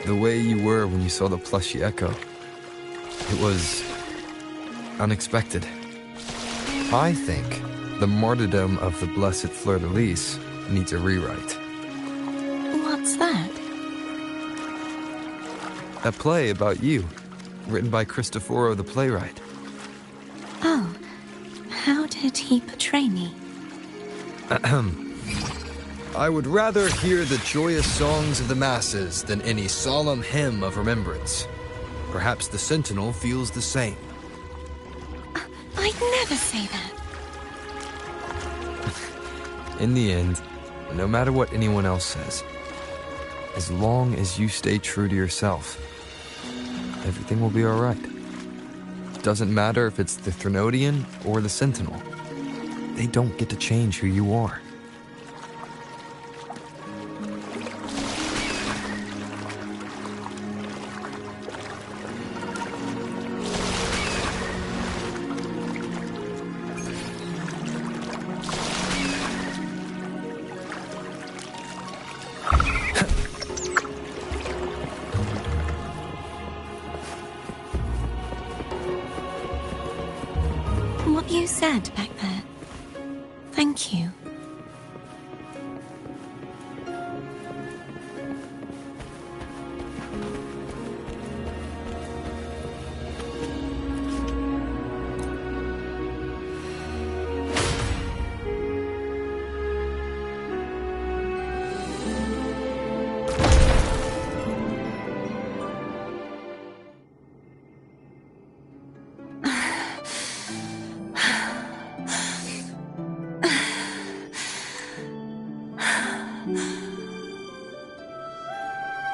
The way you were when you saw the plushy echo. It was unexpected. I think the martyrdom of the Blessed Fleur-de-Lis needs a rewrite. What's that? A play about you, written by Cristoforo the playwright. Oh, how did he portray me? I would rather hear the joyous songs of the masses than any solemn hymn of remembrance. Perhaps the Sentinel feels the same. I'd never say that. In the end, no matter what anyone else says, as long as you stay true to yourself, everything will be alright. Doesn't matter if it's the Threnodian or the Sentinel. They don't get to change who you are. What you said back there. Thank you.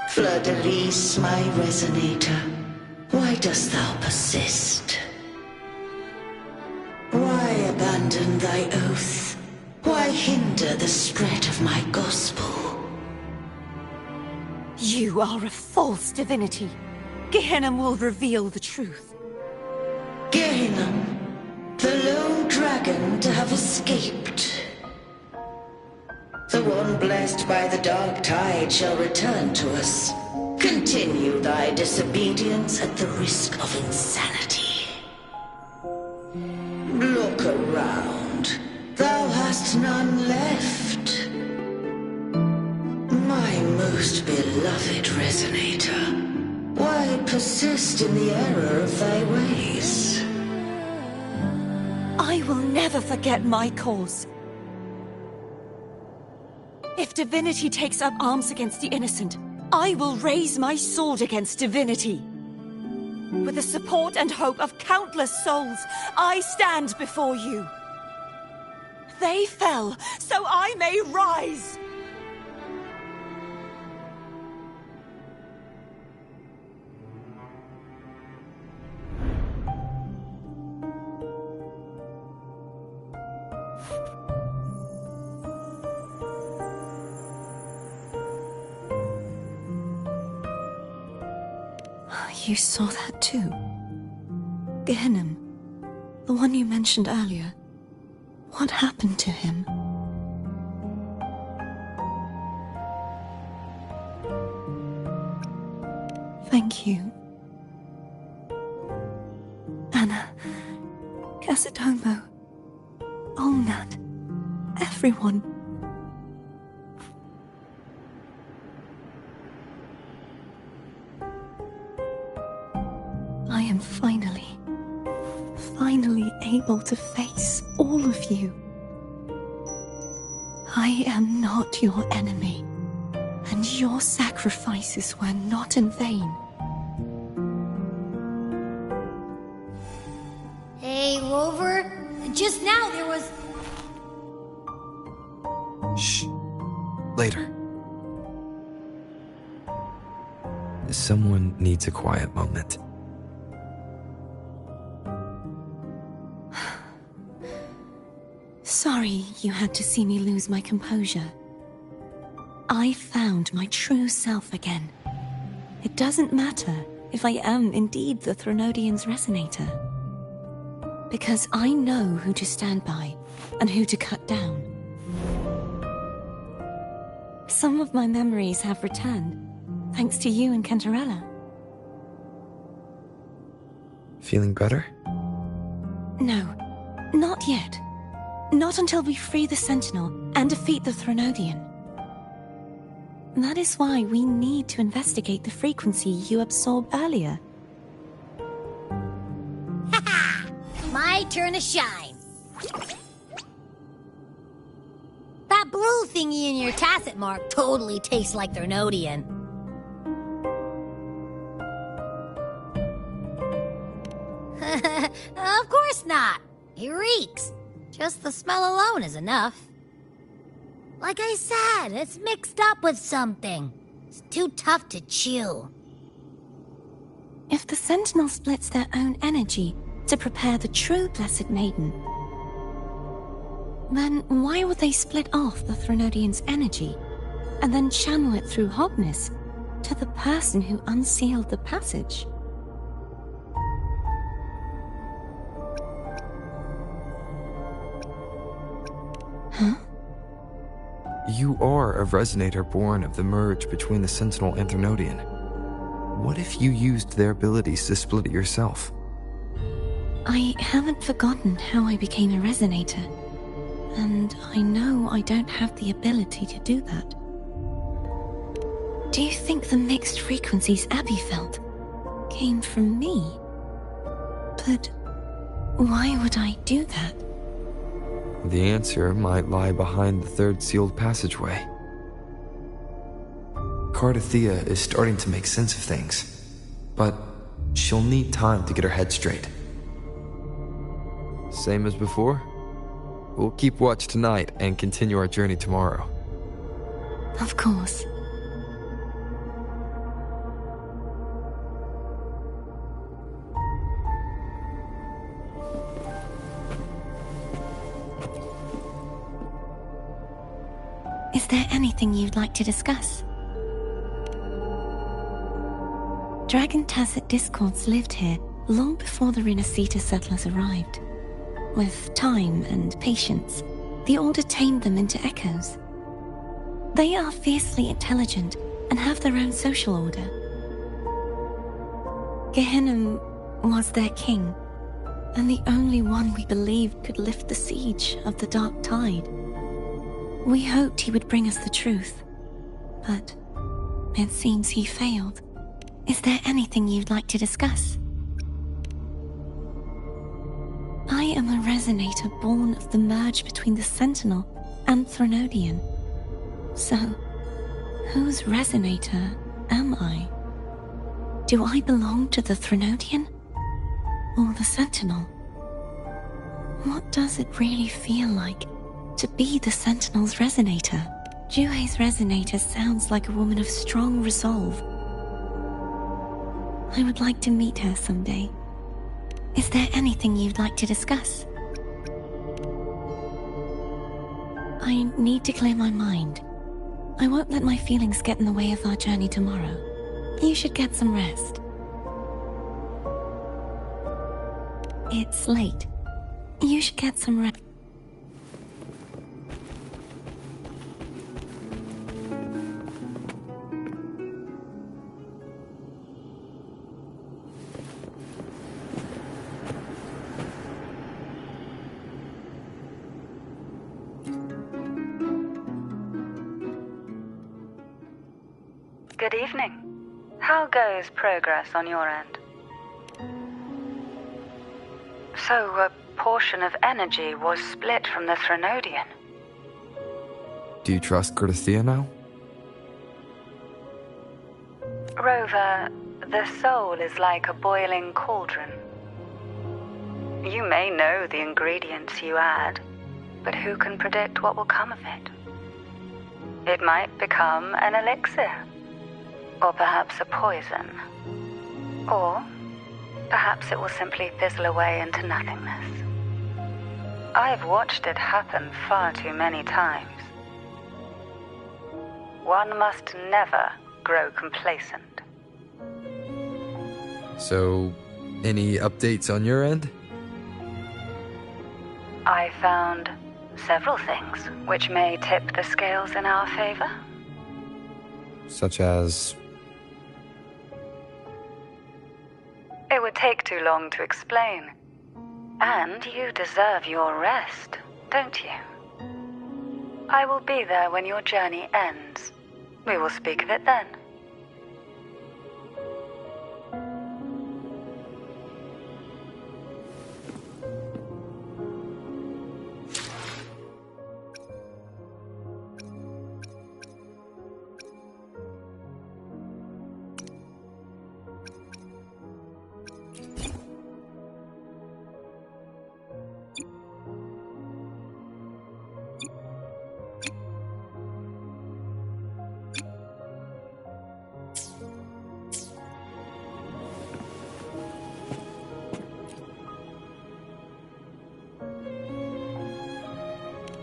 Fleur-de-Lis, my resonator, why dost thou persist? Why abandon thy oath? Why hinder the spread of my gospel? You are a false divinity. Gehenna will reveal the truth. Gehenna, the lone dragon to have escaped. The one blessed by the dark tide shall return to us. Continue thy disobedience at the risk of insanity. Look around. Thou hast none left. My most beloved resonator, why persist in the error of thy ways? I will never forget my cause. If Divinity takes up arms against the innocent, I will raise my sword against Divinity. With the support and hope of countless souls, I stand before you. They fell, so I may rise! You saw that too? Gehenna, the one you mentioned earlier. What happened to him? Thank you. Anna, Casadomo, Olnat, everyone. I am finally able to face all of you. I am not your enemy, and your sacrifices were not in vain. Hey, Rover, just now there was... Shh. Later. Someone needs a quiet moment. Sorry you had to see me lose my composure. I found my true self again. It doesn't matter if I am indeed the Threnodian's resonator. Because I know who to stand by and who to cut down. Some of my memories have returned, thanks to you and Cantarella. Feeling better? No, not yet. Not until we free the Sentinel and defeat the Threnodian. That is why we need to investigate the frequency you absorbed earlier. My turn to shine. That blue thingy in your tacit mark totally tastes like Threnodian. Of course not. It reeks. Just the smell alone is enough. Like I said, it's mixed up with something. It's too tough to chew. If the Sentinel splits their own energy to prepare the true Blessed Maiden, then why would they split off the Threnodian's energy and then channel it through Hognis to the person who unsealed the passage? Huh? You are a resonator born of the merge between the Sentinel and Threnodian. What if you used their abilities to split it yourself? I haven't forgotten how I became a resonator, and I know I don't have the ability to do that. Do you think the mixed frequencies Abby felt came from me? But why would I do that? The answer might lie behind the third sealed passageway. Cardathea is starting to make sense of things, but she'll need time to get her head straight. Same as before? We'll keep watch tonight and continue our journey tomorrow. Of course. Is there anything you'd like to discuss? Dragon Tacet discords lived here long before the Rinascita settlers arrived. With time and patience, the Order tamed them into echoes. They are fiercely intelligent and have their own social order. Gehinnom was their king, and the only one we believed could lift the siege of the Dark Tide. We hoped he would bring us the truth, but it seems he failed. Is there anything you'd like to discuss? I am a resonator born of the merge between the Sentinel and Threnodian. So, whose resonator am I? Do I belong to the Threnodian or the Sentinel? What does it really feel like to be the Sentinel's resonator? Juhe's resonator sounds like a woman of strong resolve. I would like to meet her someday. Is there anything you'd like to discuss? I need to clear my mind. I won't let my feelings get in the way of our journey tomorrow. You should get some rest. It's late. You should get some rest. Good evening. How goes progress on your end? So, a portion of energy was split from the Threnodian. Do you trust Cardathea now? Rover, the soul is like a boiling cauldron. You may know the ingredients you add, but who can predict what will come of it? It might become an elixir. Or perhaps a poison. Or perhaps it will simply fizzle away into nothingness. I've watched it happen far too many times. One must never grow complacent. So, any updates on your end? I found several things which may tip the scales in our favor. Such as... take too long to explain. And you deserve your rest, don't you? I will be there when your journey ends. We will speak of it then.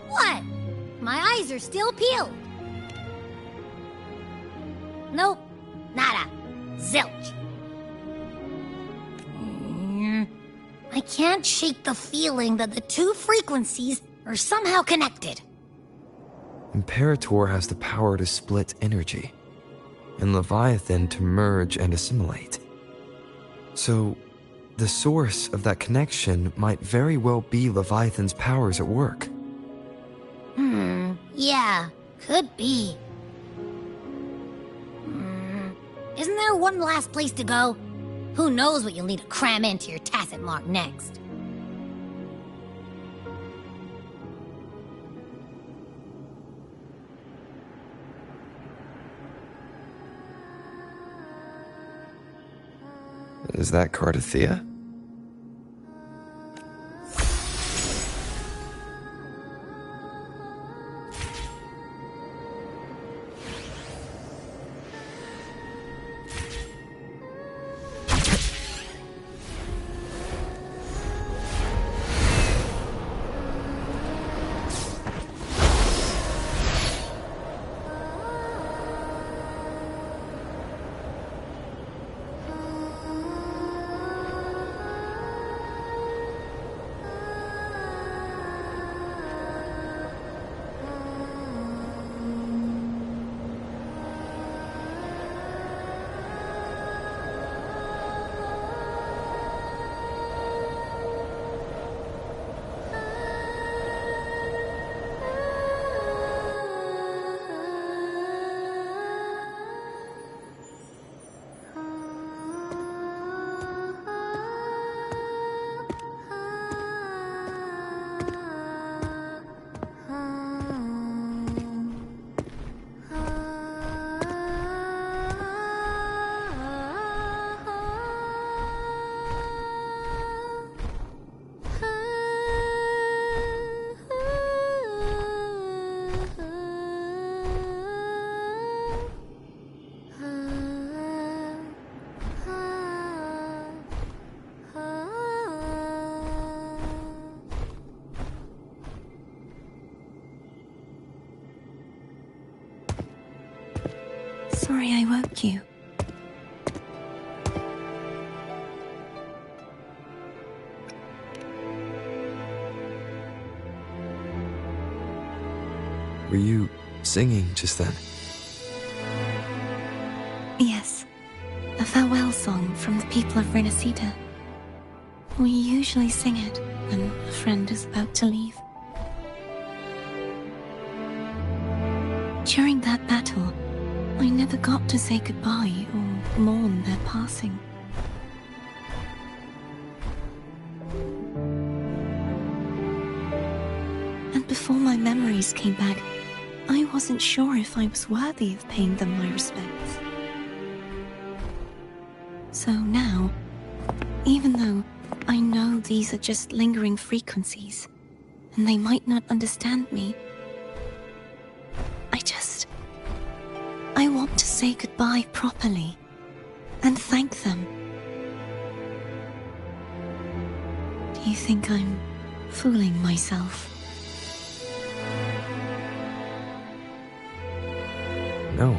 What? My eyes are still peeled. Nope. Nada. Zilch. I can't shake the feeling that the two frequencies are somehow connected. Imperator has the power to split energy, and Leviathan to merge and assimilate. So, the source of that connection might very well be Leviathan's powers at work. Yeah, could be. Isn't there one last place to go? Who knows what you'll need to cram into your tacit mark next? Is that Cardathea? Sorry I woke you. Were you singing just then? Yes, a farewell song from the people of Rinascita. We usually sing it when a friend is about to leave. During that battle, I never got to say goodbye or mourn their passing. And before my memories came back, I wasn't sure if I was worthy of paying them my respects. So now, even though I know these are just lingering frequencies, and they might not understand me, I want to say goodbye properly, and thank them. Do you think I'm fooling myself? No.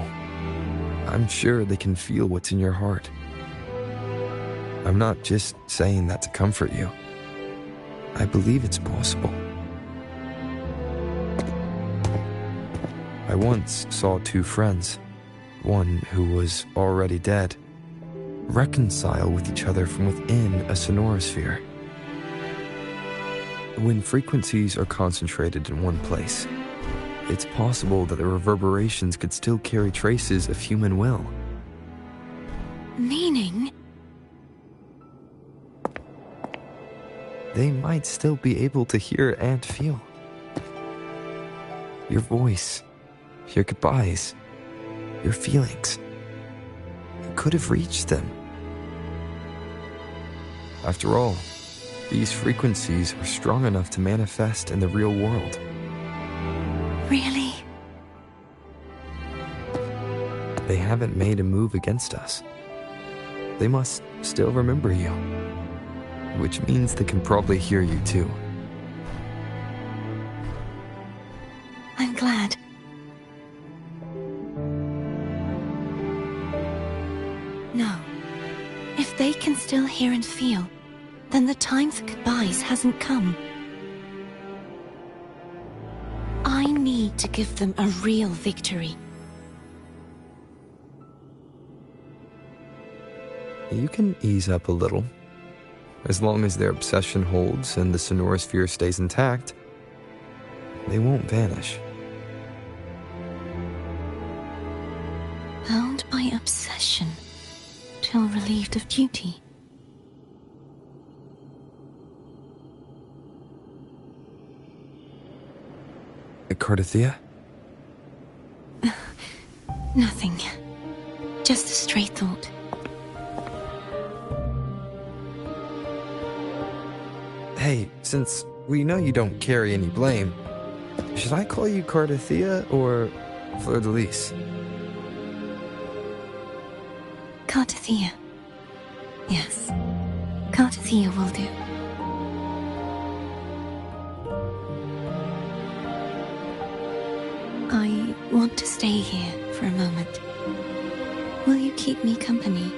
I'm sure they can feel what's in your heart. I'm not just saying that to comfort you. I believe it's possible. I once saw two friends, one who was already dead, reconcile with each other from within a sonorosphere. When frequencies are concentrated in one place, it's possible that the reverberations could still carry traces of human will. Meaning? They might still be able to hear and feel. Your voice, your goodbyes, your feelings. You could have reached them. After all, these frequencies are strong enough to manifest in the real world. Really? They haven't made a move against us. They must still remember you, which means they can probably hear you too. I'm glad. No. If they can still hear and feel, then the time for goodbyes hasn't come. I need to give them a real victory. You can ease up a little. As long as their obsession holds and the sonorosphere stays intact, they won't vanish. Bound by obsession, till relieved of duty. Cardathia? Nothing. Just a stray thought. Hey, since we know you don't carry any blame, should I call you Cardathia or Fleur-de-Lis? Cardathia. Yes. Cardathia will do. I want to stay here for a moment. Will you keep me company?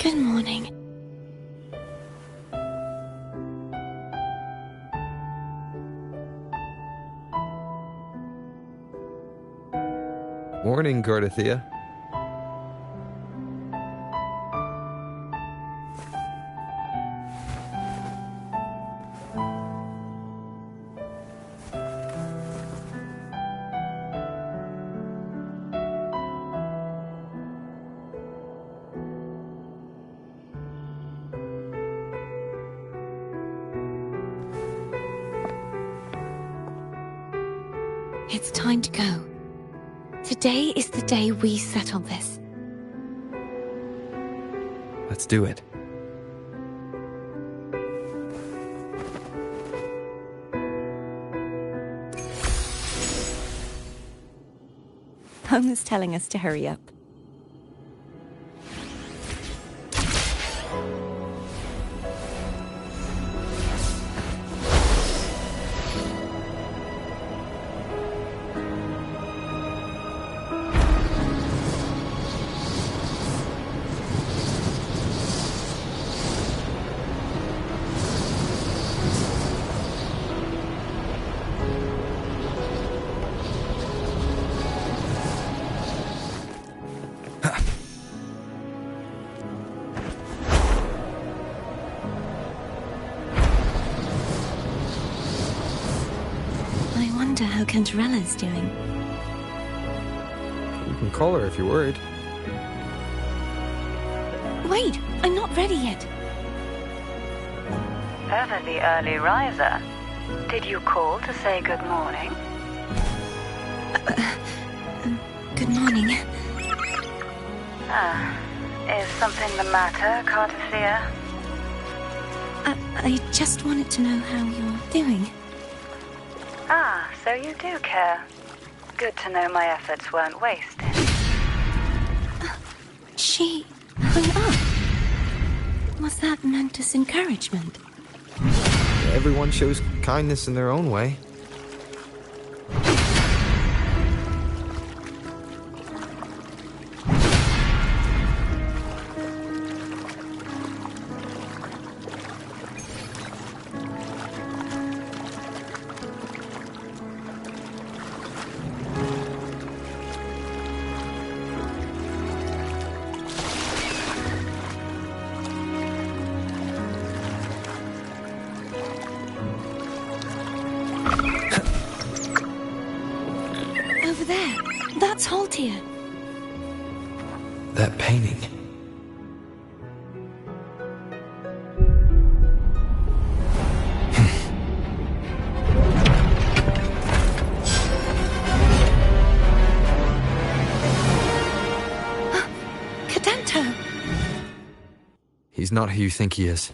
Good morning. Morning, Cardathia. It's time to go. Today is the day we settle this. Let's do it. Home is telling us to hurry up. How Cantarella's doing. You can call her if you're worried. Wait, I'm not ready yet. Ever the early riser. Did you call to say good morning? Good morning. Is something the matter, Cardathea? I just wanted to know how you're doing. So you do care. Good to know my efforts weren't wasted. She hung up. Was that meant as encouragement? Everyone shows kindness in their own way. Over there. That's Haltia. That painting. Cadento! He's not who you think he is.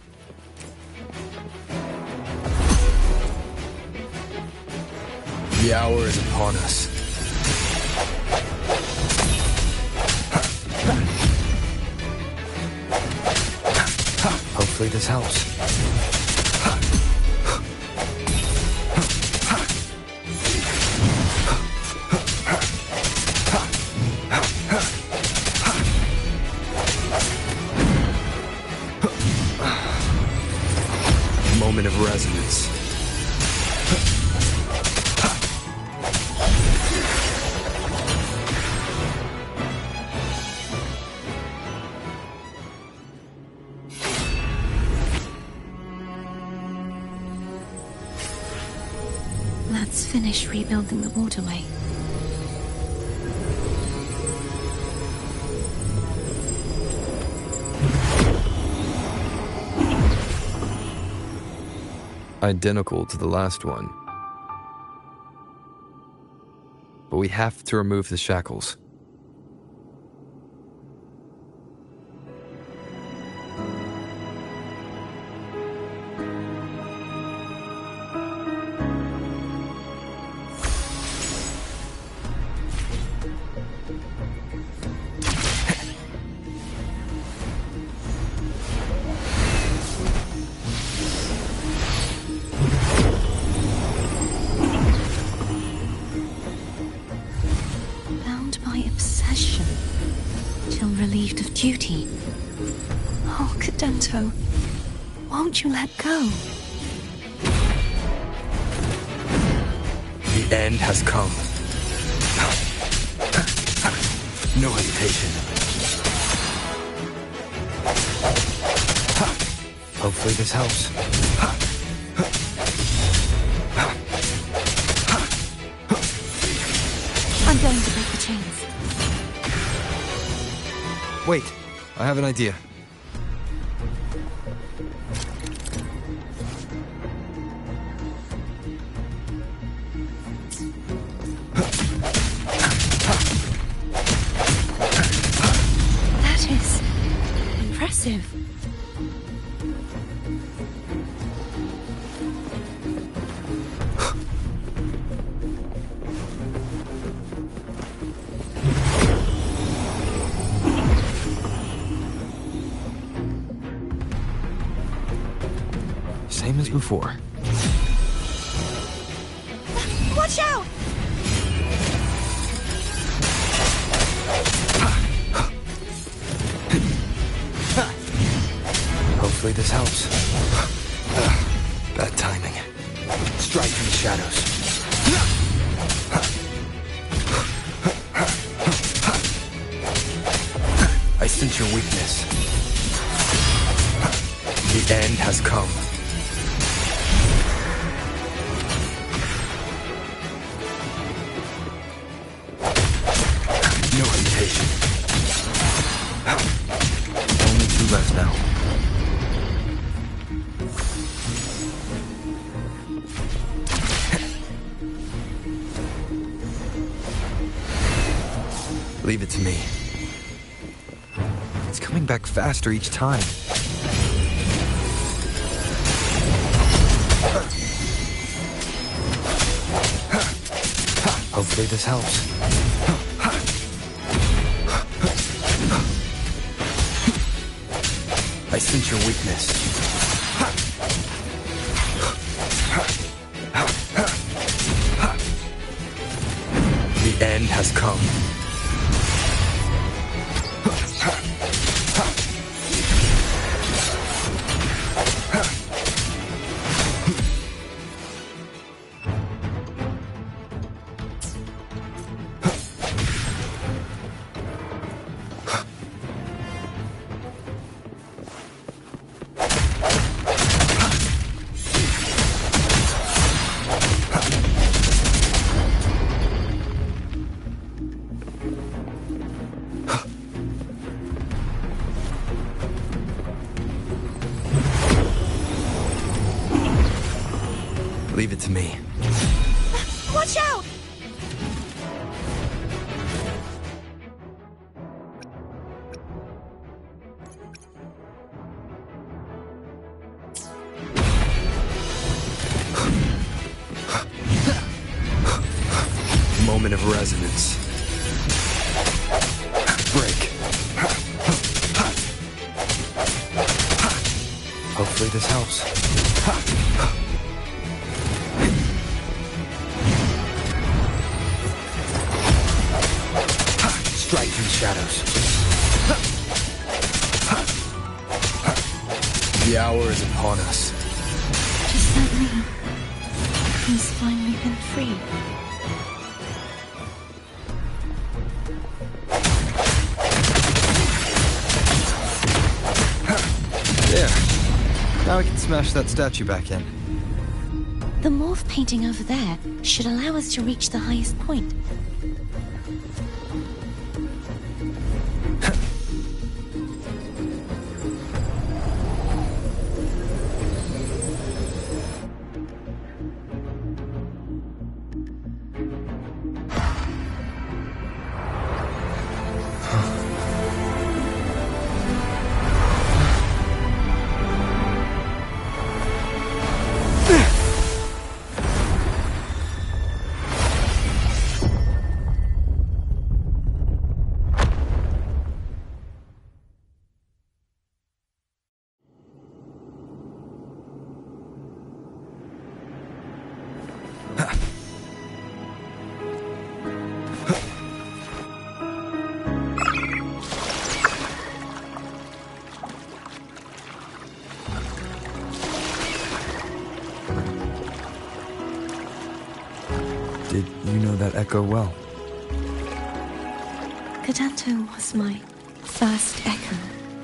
The hour is upon us. Hopefully this helps. Moment of resonance. Let's finish rebuilding the waterway. Identical to the last one. But we have to remove the shackles. Relieved of duty. Oh, Cadento, won't you let go? The end has come. No hesitation. Hopefully this helps. I'm going to break the chains. Wait, I have an idea. That is impressive. Same as before. Watch out! Hopefully this helps. Bad timing. Strike in the shadows. I sense your weakness. The end has come. No hesitation. Only two left now. Leave it to me. back faster each time. Hopefully this helps. I sense your weakness. The end has come. Leave it to me. Watch out! Moment of resonance. Break. Hopefully this helps. Strike through the shadows. The hour is upon us. Does that mean he's finally been freed? There. Now we can smash that statue back in. The morph painting over there should allow us to reach the highest point. Did you know that echo well? Cadanto was my first echo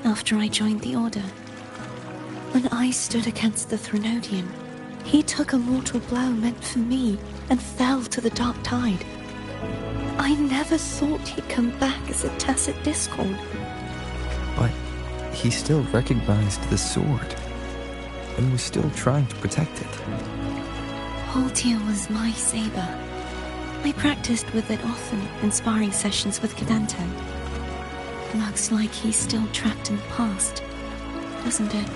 after I joined the Order. When I stood against the Threnodian, he took a mortal blow meant for me and fell to the dark tide. I never thought he'd come back as a tacit discord. But he still recognized the sword and was still trying to protect it. Haltia was my saber. I practiced with it often in sparring sessions with Cadanto. Looks like he's still trapped in the past, doesn't it?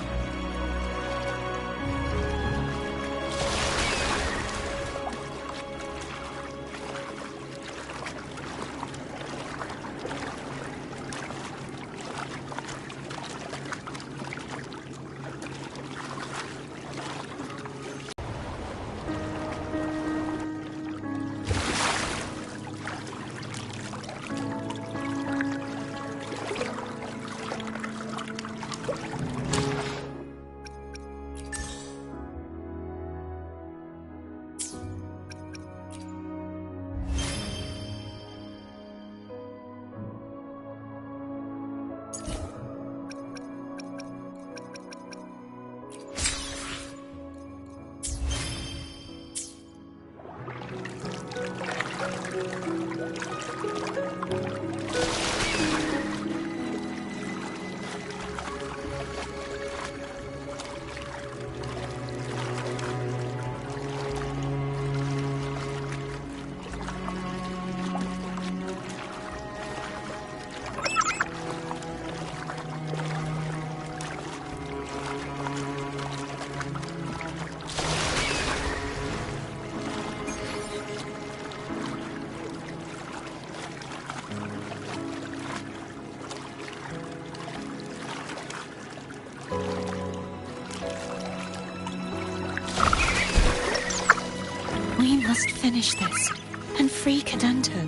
We must finish this and free Cadento.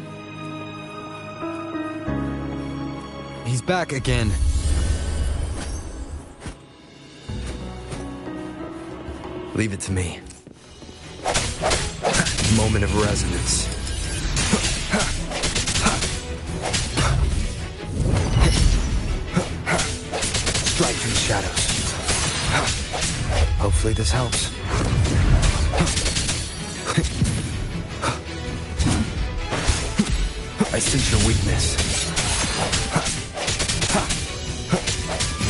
He's back again. Leave it to me. Moment of resonance. Strike through the shadows. Hopefully this helps. I sense your weakness.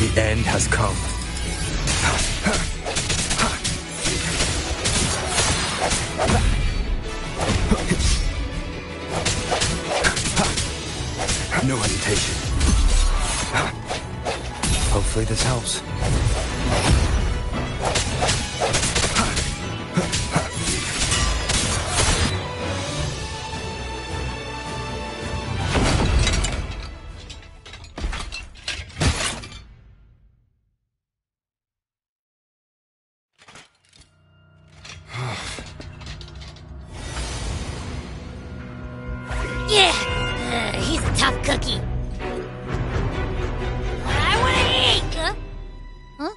The end has come. No hesitation. Hopefully this helps. Yeah! He's a tough cookie. I wanna eat! Huh?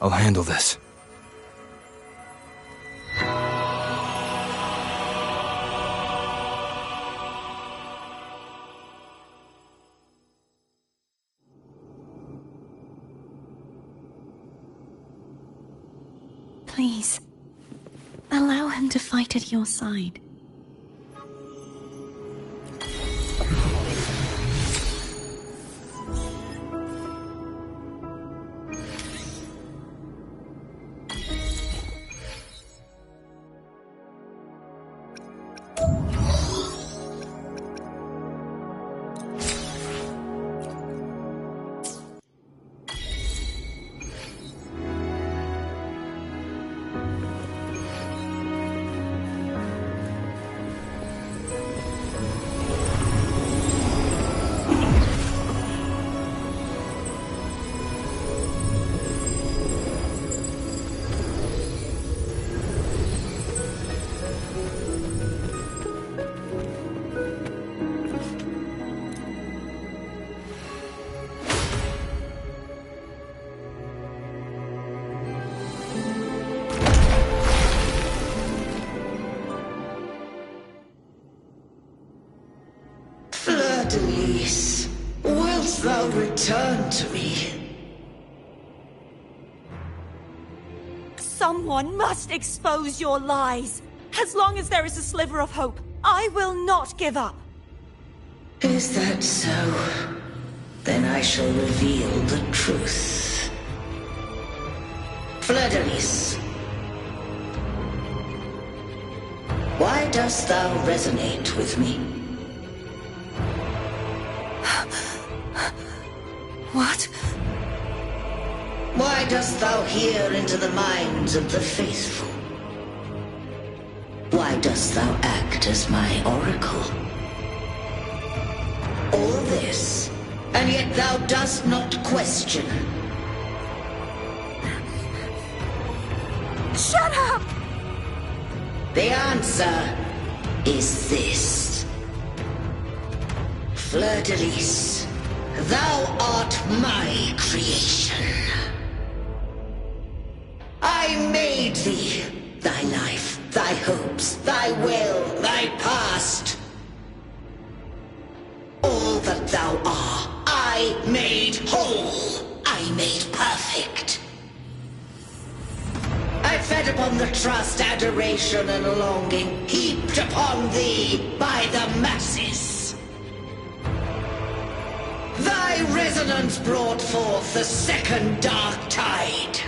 I'll handle this. Please, allow him to fight at your side. Denise, wilt thou return to me? Someone must expose your lies. As long as there is a sliver of hope, I will not give up. Is that so? Then I shall reveal the truth. Fleur-de-Lis, why dost thou resonate with me? What? Why dost thou hear into the minds of the faithful? Why dost thou act as my oracle? All this, and yet thou dost not question. Shut up! The answer is this. Fleur-de-Lis, thou art my creation. I made thee, thy life, thy hopes, thy will, thy past. All that thou art, I made whole, I made perfect. I fed upon the trust, adoration, and longing heaped upon thee by the masses. Thy resonance brought forth the second dark tide.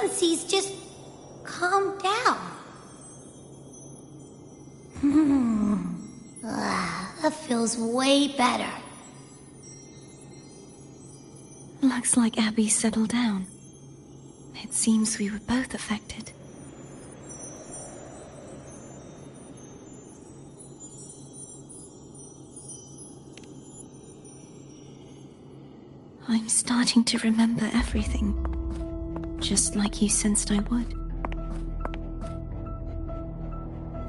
frequencies just calmed down. That feels way better. Looks like Abby settled down. It seems we were both affected. I'm starting to remember everything, just like you sensed I would.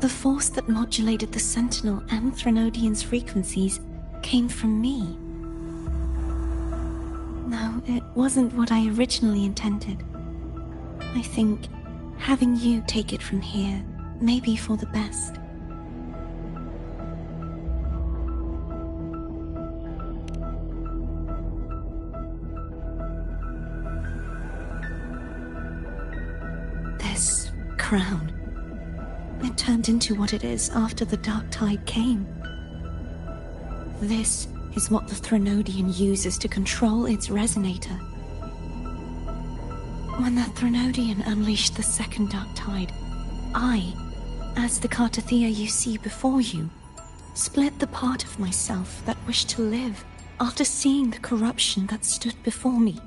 The force that modulated the Sentinel and Threnodian's frequencies came from me. No, it wasn't what I originally intended. I think having you take it from here may be for the best. This crown, it turned into what it is after the Dark Tide came. This is what the Threnodian uses to control its resonator. When the Threnodian unleashed the second Dark Tide, I, as the Cartathea you see before you, split the part of myself that wished to live after seeing the corruption that stood before me.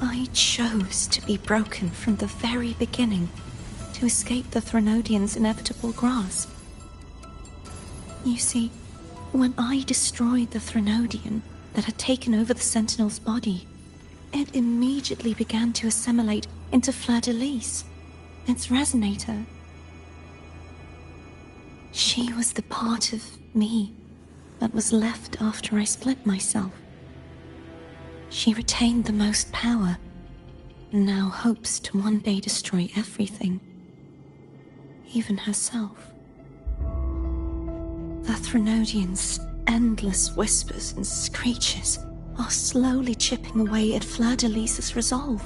I chose to be broken from the very beginning to escape the Threnodian's inevitable grasp. You see, when I destroyed the Threnodian that had taken over the Sentinel's body, it immediately began to assimilate into Fleur-de-Lis, its resonator. She was the part of me that was left after I split myself. She retained the most power, and now hopes to one day destroy everything, even herself. The Threnodian's endless whispers and screeches are slowly chipping away at Fleur-de-Lis's resolve.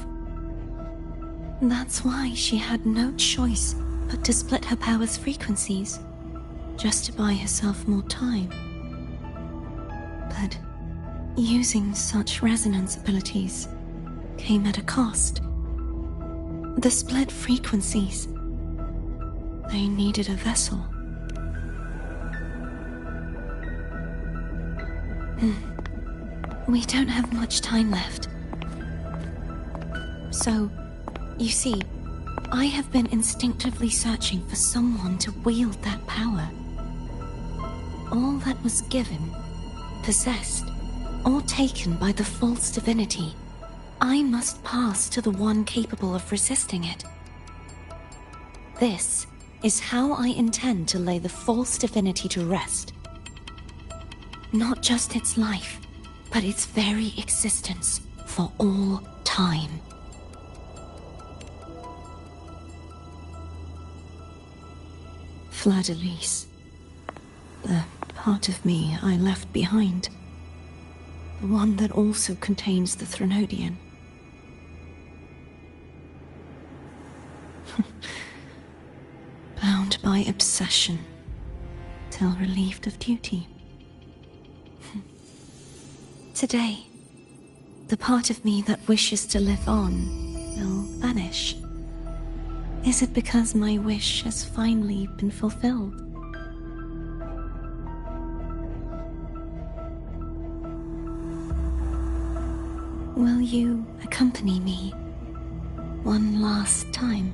That's why she had no choice but to split her power's frequencies, just to buy herself more time. But using such resonance abilities came at a cost. The split frequencies, they needed a vessel. We don't have much time left. So, you see, I have been instinctively searching for someone to wield that power. All that was given, possessed, or taken by the false divinity, I must pass to the one capable of resisting it. This is how I intend to lay the false divinity to rest. Not just its life, but its very existence for all time. Fleur-de-Lis, the part of me I left behind, the one that also contains the Threnodian. Bound by obsession, till relieved of duty. Today, the part of me that wishes to live on will vanish. Is it because my wish has finally been fulfilled? Will you accompany me one last time?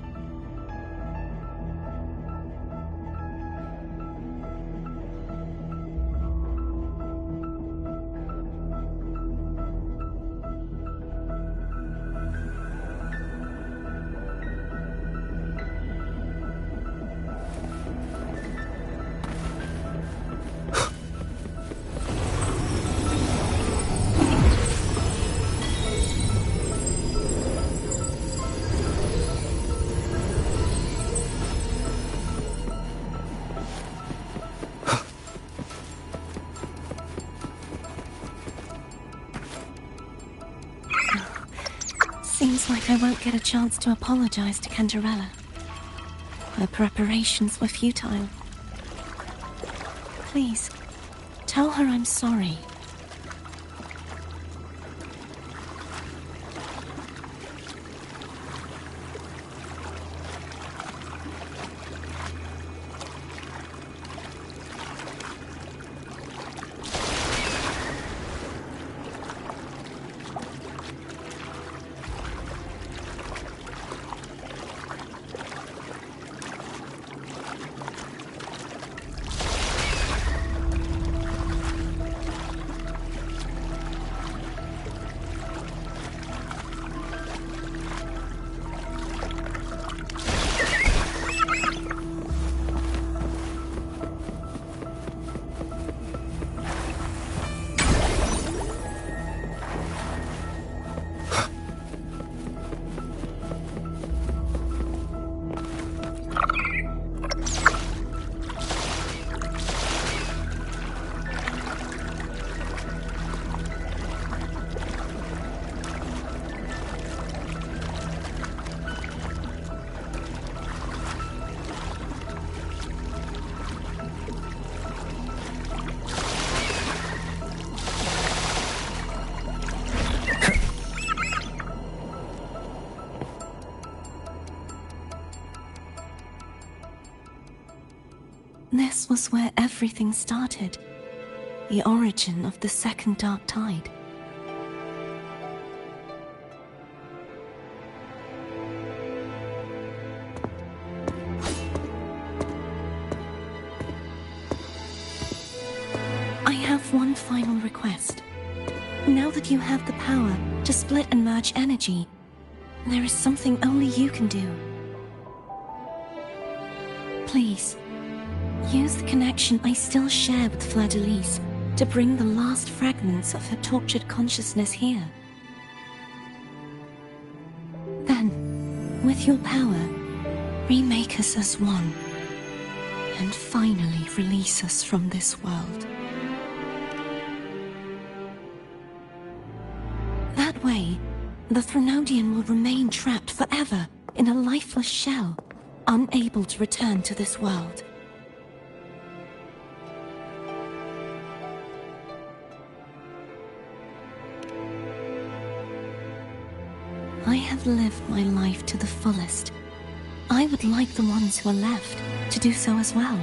Seems like I won't get a chance to apologize to Cantarella. Her preparations were futile. Please, tell her I'm sorry. where everything started. The origin of the second dark tide. I have one final request. Now that you have the power to split and merge energy, there is something only you can do. Please, use the connection I still share with Fleur-de-Lis to bring the last fragments of her tortured consciousness here. Then, with your power, remake us as one, and finally release us from this world. That way, the Threnodian will remain trapped forever in a lifeless shell, unable to return to this world. I have lived my life to the fullest. I would like the ones who are left to do so as well.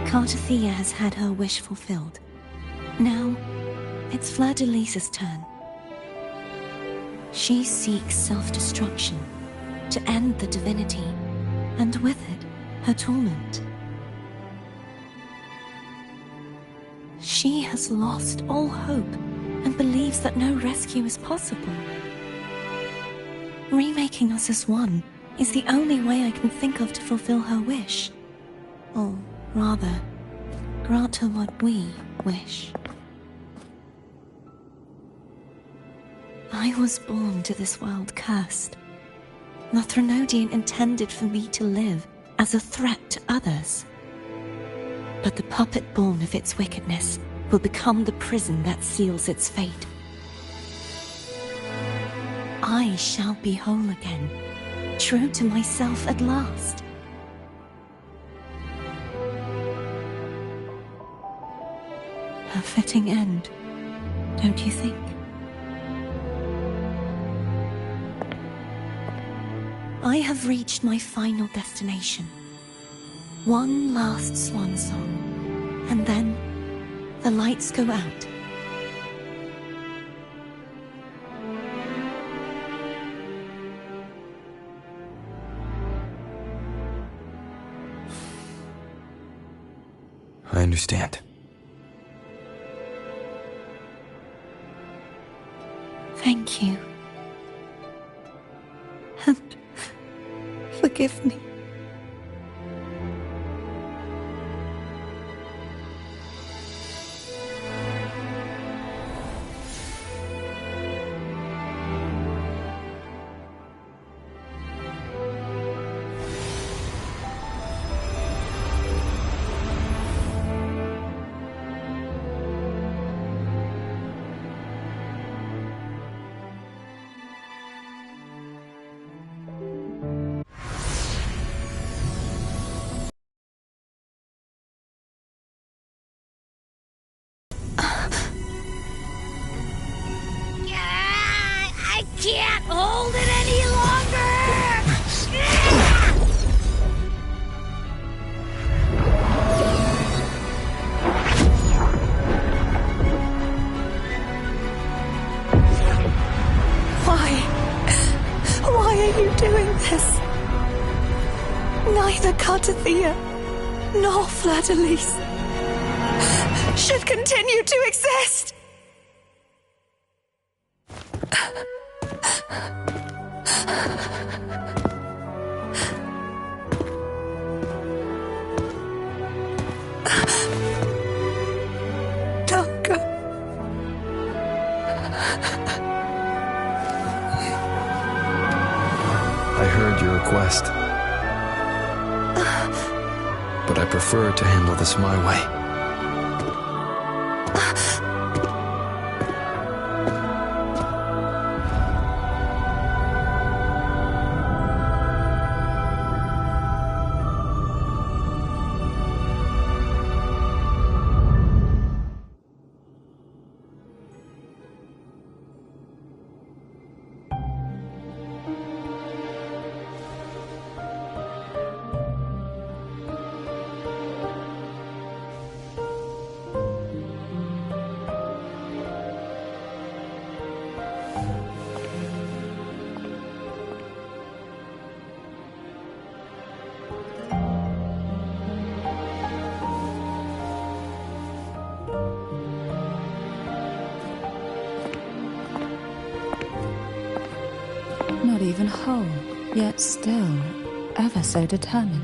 Cartathea has had her wish fulfilled. Now, it's Fleur-de-Lis's turn. She seeks self-destruction to end the divinity, and with it, her torment. She has lost all hope and believes that no rescue is possible. Remaking us as one is the only way I can think of to fulfill her wish. Or rather, grant her what we wish. I was born to this world cursed. The Threnodian intended for me to live as a threat to others. But the puppet born of its wickedness will become the prison that seals its fate. I shall be whole again, true to myself at last. A fitting end, don't you think? I have reached my final destination. One last swan song, and then the lights go out. I understand. Thank you. And forgive me. I can't hold it any longer! Why are you doing this? Neither Cartathea nor Fleur-de-Lis should continue to exist! Don't go. I heard your request. But I prefer to handle this my way. alive and whole, yet still ever so determined.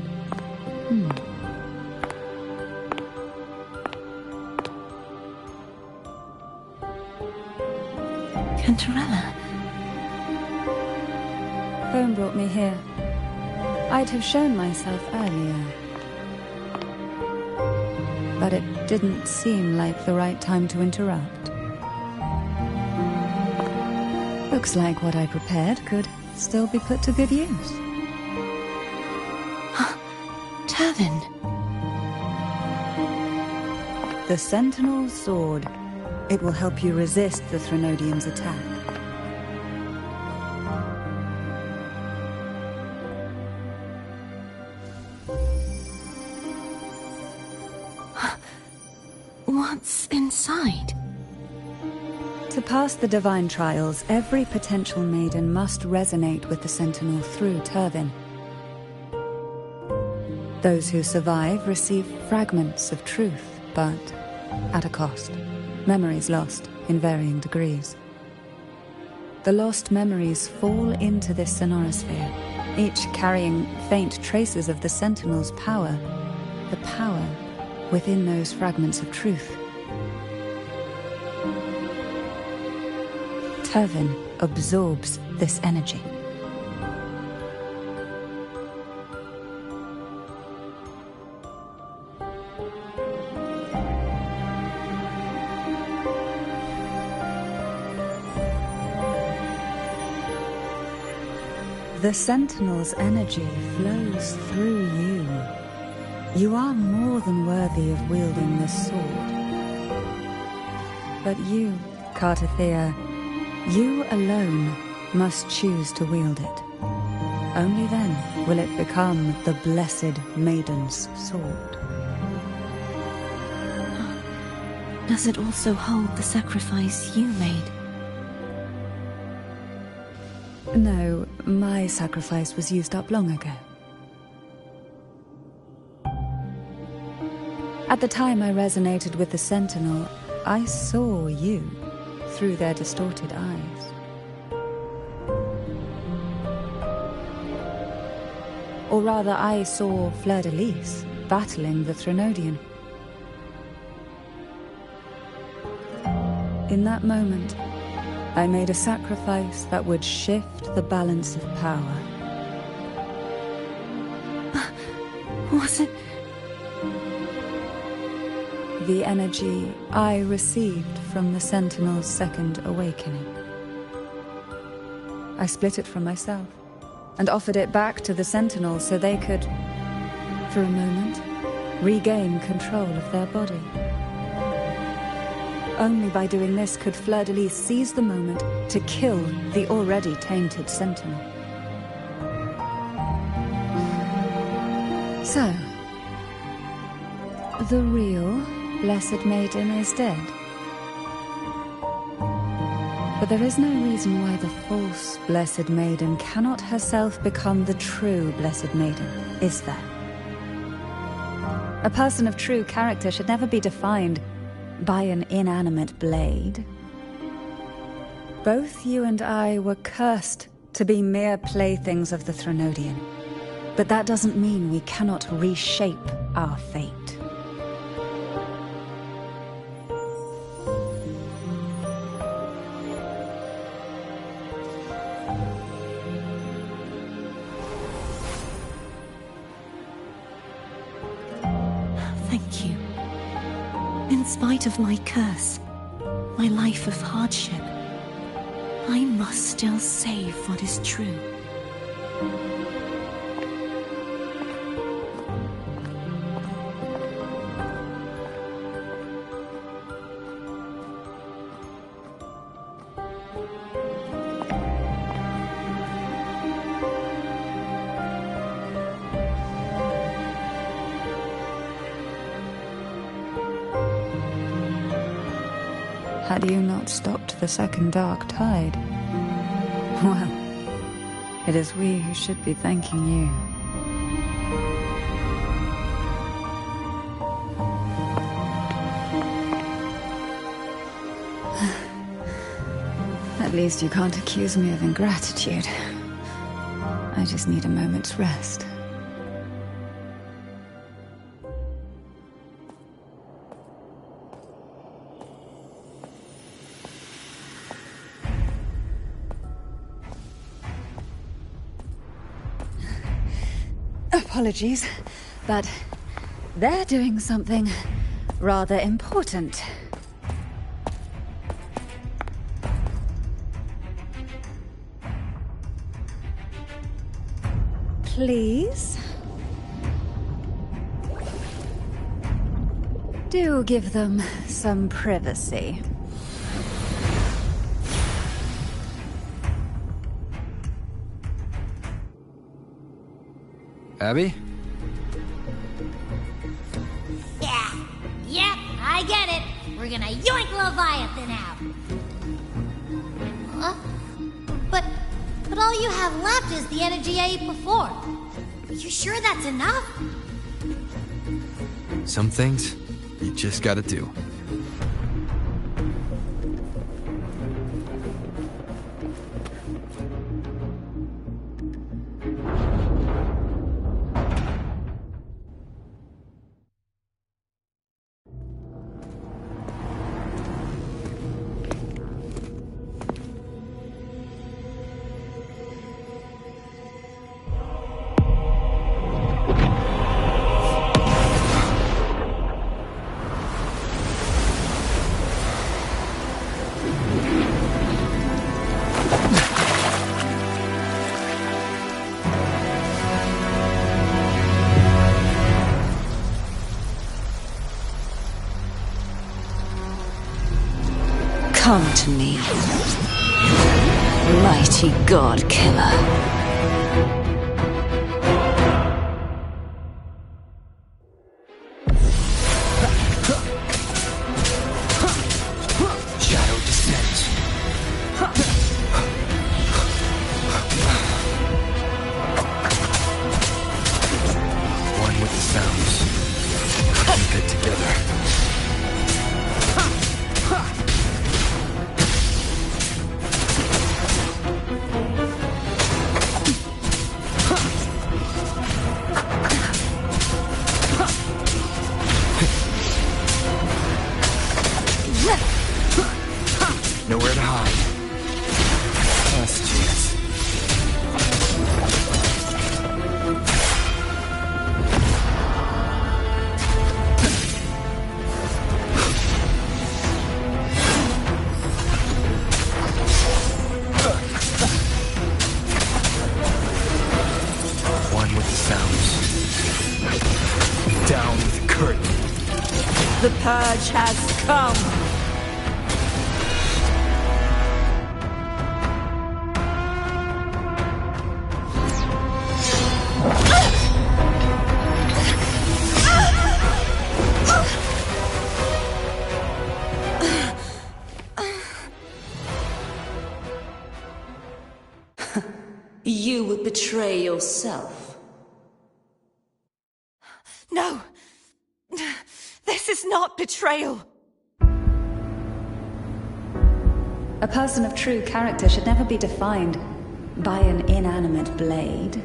Cantarella. Home brought me here. I'd have shown myself earlier. But it didn't seem like the right time to interrupt. Looks like what I prepared could still be put to good use. Turvin. The Sentinel's sword. It will help you resist the Threnodians' attack. What's inside? To pass the divine trials, every potential maiden must resonate with the Sentinel through Turvin. Those who survive receive fragments of truth, but at a cost. Memories lost in varying degrees. The lost memories fall into this sonorosphere, each carrying faint traces of the Sentinel's power, the power within those fragments of truth. Turvin absorbs this energy. The Sentinel's energy flows through you. You are more than worthy of wielding this sword. But you, Cartathea, you alone must choose to wield it. Only then will it become the Blessed Maiden's sword. Does it also hold the sacrifice you made? No, my sacrifice was used up long ago. At the time I resonated with the Sentinel, I saw you through their distorted eyes. Or rather, I saw Fleur-de-Lis battling the Threnodian. In that moment, I made a sacrifice that would shift the balance of power. Was it? The energy I received from the Sentinel's second awakening. I split it from myself and offered it back to the Sentinel so they could, for a moment, regain control of their body. Only by doing this could Fleur-de-Lis seize the moment to kill the already tainted Sentinel. So, the real Blessed Maiden is dead. But there is no reason why the false Blessed Maiden cannot herself become the true Blessed Maiden, is there? A person of true character should never be defined by an inanimate blade. Both you and I were cursed to be mere playthings of the Threnodian. But that doesn't mean we cannot reshape our fate. Thank you. In spite of my curse, my life of hardship, I must still save what is true. Had you not stopped the second dark tide? Well, it is we who should be thanking you. At least you can't accuse me of ingratitude. I just need a moment's rest. Apologies, but they're doing something rather important. Please? Do give them some privacy. Abby? Yeah, yep, I get it. We're gonna yoink Leviathan out. Huh? But all you have left is the energy I ate before. Are you sure that's enough? Some things, you just gotta do. Come to me, mighty god killer. Shadow descends. One with the sounds. Keep it together. Nowhere to hide. Last chance. One with the sounds. Down with the curtain. The purge has come. You would betray yourself. No! This is not betrayal! A person of true character should never be defined by an inanimate blade.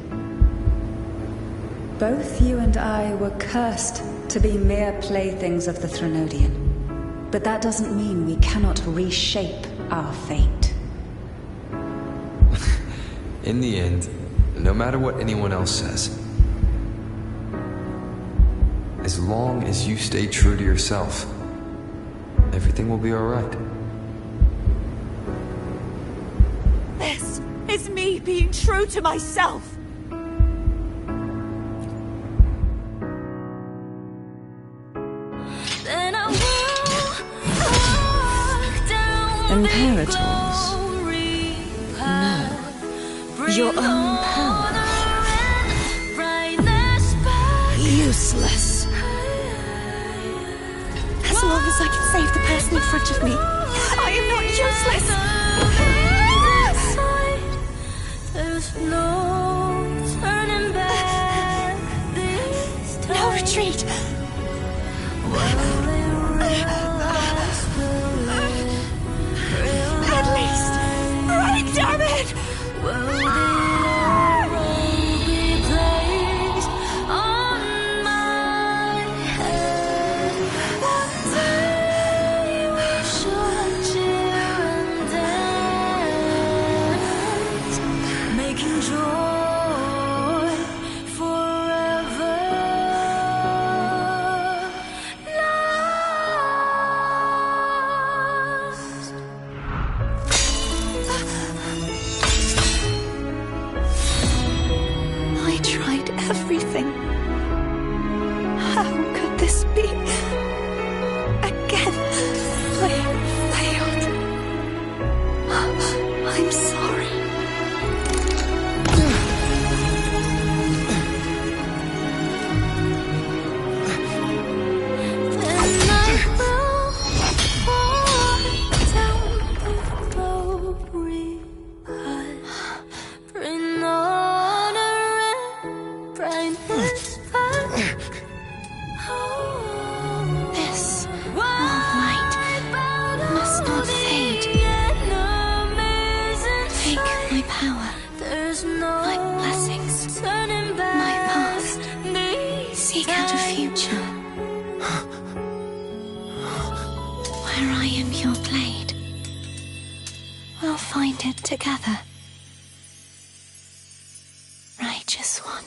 Both you and I were cursed to be mere playthings of the Threnodian. But that doesn't mean we cannot reshape our fate. In the end, no matter what anyone else says, as long as you stay true to yourself, everything will be alright. This is me being true to myself! Imperators? No. Your own power. Useless. As long as I can save the person in front of me, I am not useless! There's no turning back this time. No retreat! At least, break, damn it! Where I am your blade, we'll find it together. Righteous one.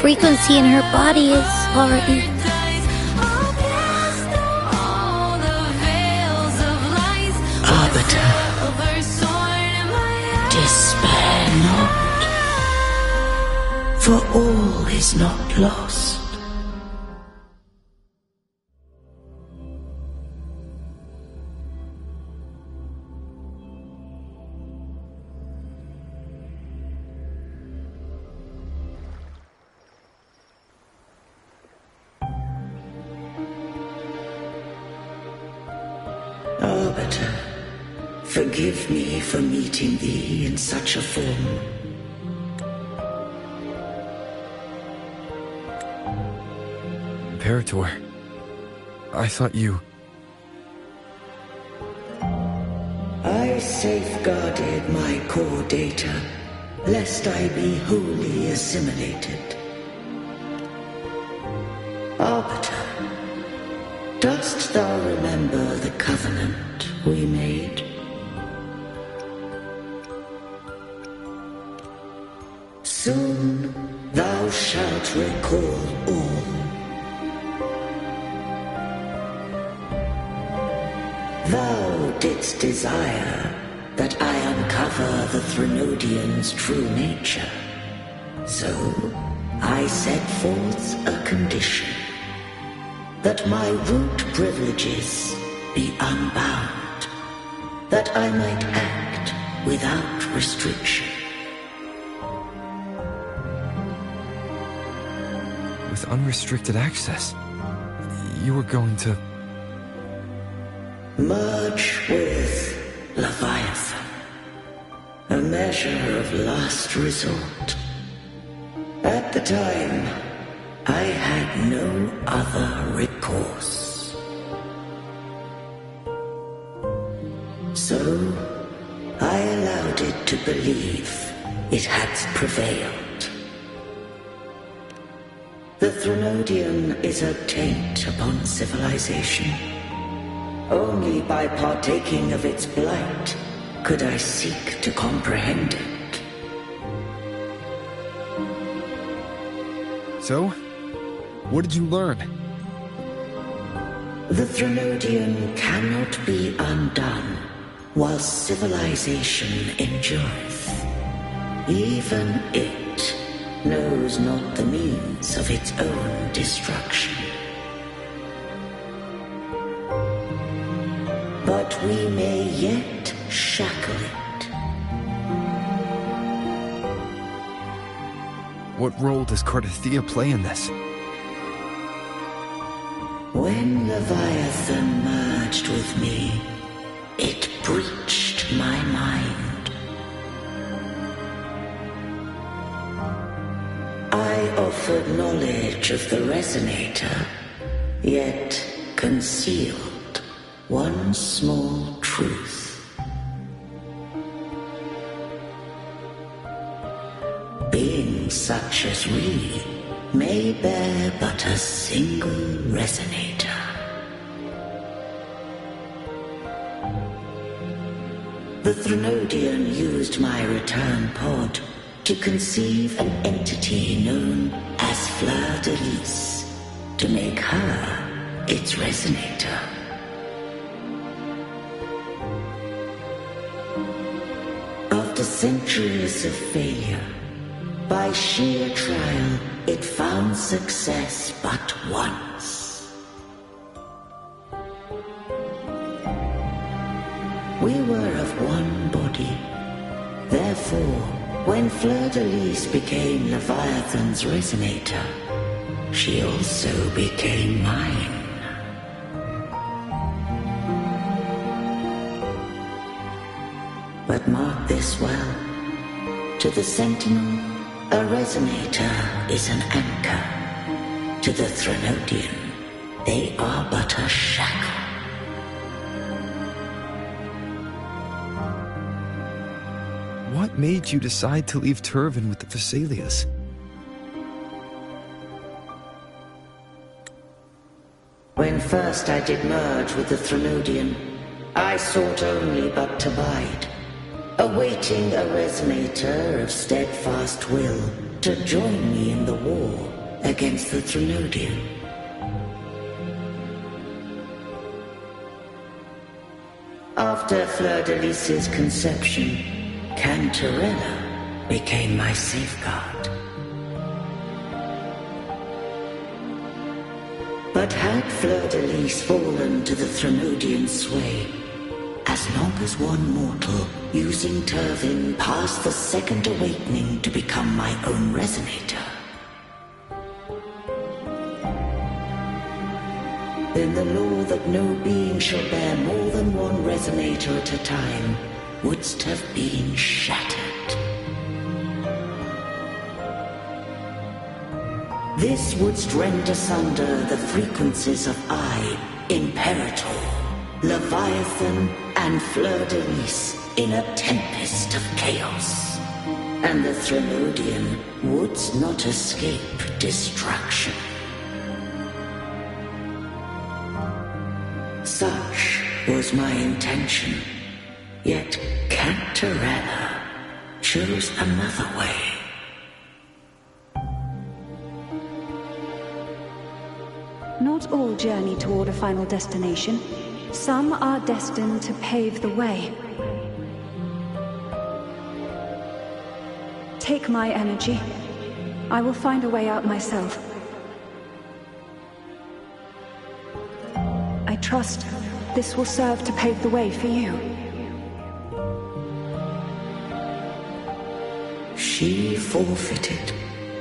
Frequency in her body is already... Arbiter, despair not, for all is not lost. Arbiter, Forgive me for meeting thee in such a form. Imperator, I thought you... I safeguarded my core data, lest I be wholly assimilated. Arbiter, dost thou remember the covenant we made? Soon thou shalt recall all. Thou didst desire that I uncover the Threnodian's true nature. So I set forth a condition. That my root privileges be unbound. That I might act without restriction. With unrestricted access, you were going to... Merge with Leviathan. A measure of last resort. At the time, I had no other recourse. So, I allowed it to believe it had prevailed. The Threnodian is a taint upon civilization. Only by partaking of its blight could I seek to comprehend it. So, what did you learn? The Threnodian cannot be undone while civilization endureth. Even it knows not the means of its own destruction. But we may yet shackle it. What role does Cardathia play in this? When Leviathan merged with me, it breached my mind. I offered knowledge of the Resonator, yet concealed one small truth. Beings such as we may bear but a single Resonator. The Threnodian used my return pod to conceive an entity known as Fleur de Lis, to make her its Resonator. After centuries of failure, by sheer trial, it found success but once. We were of one body. Therefore, when Fleur de Lis became Leviathan's Resonator, she also became mine. But mark this well. To the Sentinel, a Resonator is an anchor. To the Threnodian, they are but a shackle. What made you decide to leave Turvan with the Vesalias? When first I did merge with the Threnodian, I sought only but to bide, awaiting a Resonator of steadfast will to join me in the war against the Threnodian. After Fleur de Lis's conception, Cantarella became my safeguard. But had Fleur de Lis fallen to the Threnodian sway, as long as one mortal using Turvin passed the second awakening to become my own Resonator, then the law that no being shall bear more than one Resonator at a time wouldst have been shattered. This wouldst rend asunder the frequencies of I, Imperator, Leviathan, and Fleur-de-Lis in a tempest of chaos. And the Threnodian wouldst not escape destruction. Such was my intention, yet Cantarella chose another way. Not all journey toward a final destination. Some are destined to pave the way. Take my energy. I will find a way out myself. I trust this will serve to pave the way for you. She forfeited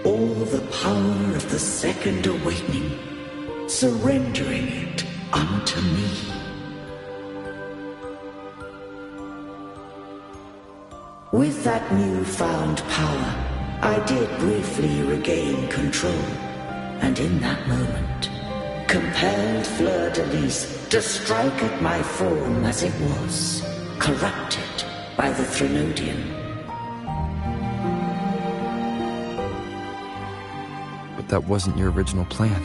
all the power of the Second Awakening, surrendering it unto me. With that newfound power, I did briefly regain control, and in that moment, compelled Fleur-de-Lis to strike at my form as it was, corrupted by the Threnodian. But that wasn't your original plan.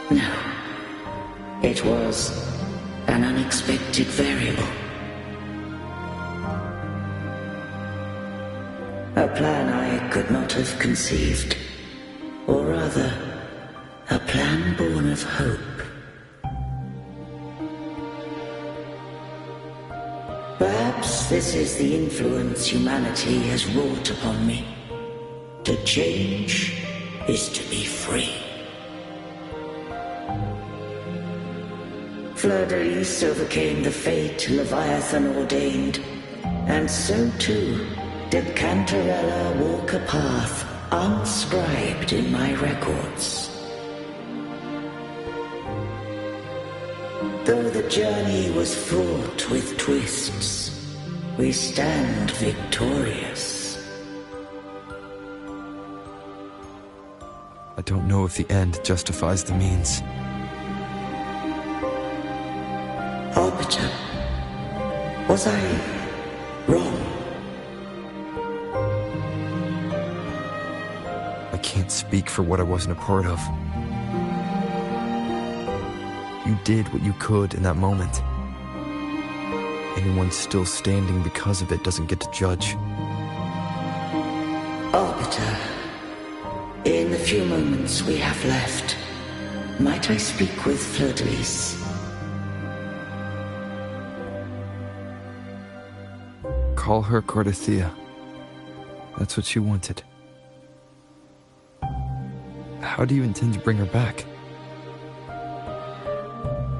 No. It was an unexpected variable. A plan I could not have conceived. Or rather, a plan born of hope. Perhaps this is the influence humanity has wrought upon me. To change is to be free. Fleur-de-Lis overcame the fate Leviathan ordained, and so too did Cantarella walk a path unscribed in my records. Though the journey was fraught with twists, we stand victorious. I don't know if the end justifies the means. Arbiter, was I wrong? I can't speak for what I wasn't a part of. You did what you could in that moment. Anyone still standing because of it doesn't get to judge. Arbiter, in the few moments we have left, might I speak with Fleur-de-Lis? Call her Cardathea. That's what she wanted. How do you intend to bring her back?